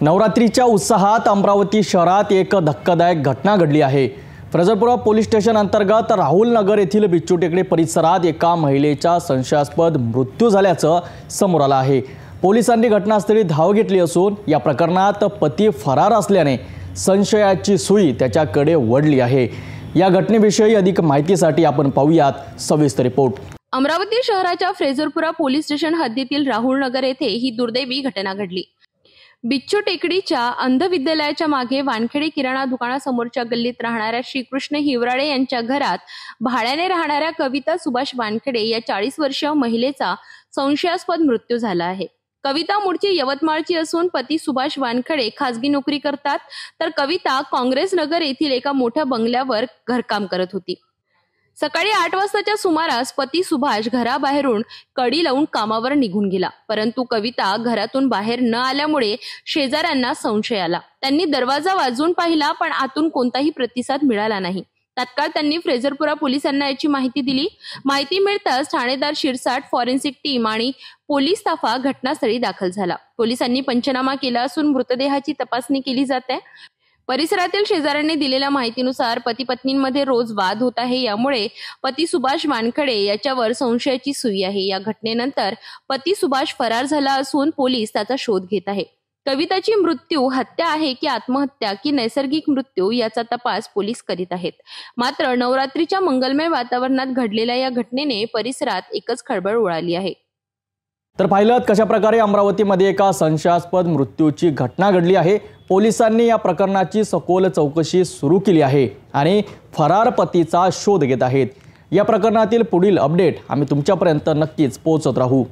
नवरात्रीच्या उत्साहात अमरावती शहरात एक धक्कादायक घटना घडली आहे। फ्रेजरपुरा पोलीस स्टेशन अंतर्गत राहुल नगर येथील बिच्चू टेकडी परिसरात एका महिलेचा संशयास्पद मृत्यू झाल्याचं समोर आलं आहे। पोलिसांनी घटनास्थळी धाव घेतली असून या प्रकरणात पती फरार असल्याने संशयाची सुई त्याच्याकडे वळली आहे। या घटनेविषयी अधिक माहितीसाठी आपण पाहूयात सविस्तर रिपोर्ट। अमरावती शहराच्या फ्रेजरपुरा पोलीस स्टेशन हद्दीतील राहुल नगर येथे ही दुर्दैवी घटना घडली। बिच्चू टेकडीच्या अंध विद्यालयाच्या मागे वानखेडे किराणा दुकानासमोरच्या गल्लीत राहणाऱ्या श्रीकृष्ण हिवराळे यांच्या घरात भाड्याने राहणाऱ्या कविता सुभाष वानखेडे या 40 वर्षीय महिलेचा संशयास्पद मृत्यू झाला आहे। कविता मूळची यवतमाळची असून पती सुभाष वानखेडे खासगी नोकरी करतात, तर कविता काँग्रेस नगर येथील एका मोठ्या बंगल्यावर घरकाम करत होती। सकाळी 8 वाजताच्या सुमारास पती सुभाष घराबाहेरून कडी लावून कामावर निघून गेला, परंतु कविता घरातून बाहेर न आल्यामुळे शेजाऱ्यांना संशय आला। त्यांनी दरवाजा वाजवून पाहिला, पण आतून कोणताही प्रतिसाद मिळाला नाही। तात्काळ त्यांनी फ्रेजरपुरा पोलिसांना याची माहिती दिली। माहिती मिळताच ठाणेदार शिरसाट, फॉरेन्सिक टीम आणि पोलीस ताफा घटनास्थळी दाखल झाला। पोलिसांनी पंचनामा केला असून मृतदेहाची तपासणी केली जाते। परिसरातील शेजाऱ्यांनी दिलेल्या माहितीनुसार पती पत्नींमध्ये रोज वाद होत आहे, यामुळे पती सुभाष वानखेडे याच्यावर संशयाची सुई आहे। या घटनेनंतर पती सुभाष फरार झाला असून पोलीस त्याचा शोध घेत आहे। कविताची मृत्यू हत्या आहे की आत्महत्या की नैसर्गिक मृत्यू याचा तपास पोलीस करीत आहेत। मात्र नवरात्रीच्या मंगलमय वातावरणात घडलेल्या या घटनेने परिसरात एकच खळबळ उडाली आहे। तर पाहिलं कशा प्रकारे अमरावतीमध्ये एका संशयास्पद मृत्यूची घटना घडली आहे। पोलिसांनी या प्रकरणाची सखोल चौकशी सुरू केली आहे आणि फरार पतीचा शोध घेत आहेत। या प्रकरणातील पुढील अपडेट आम्ही तुमच्यापर्यंत नक्कीच पोहोचत राहू।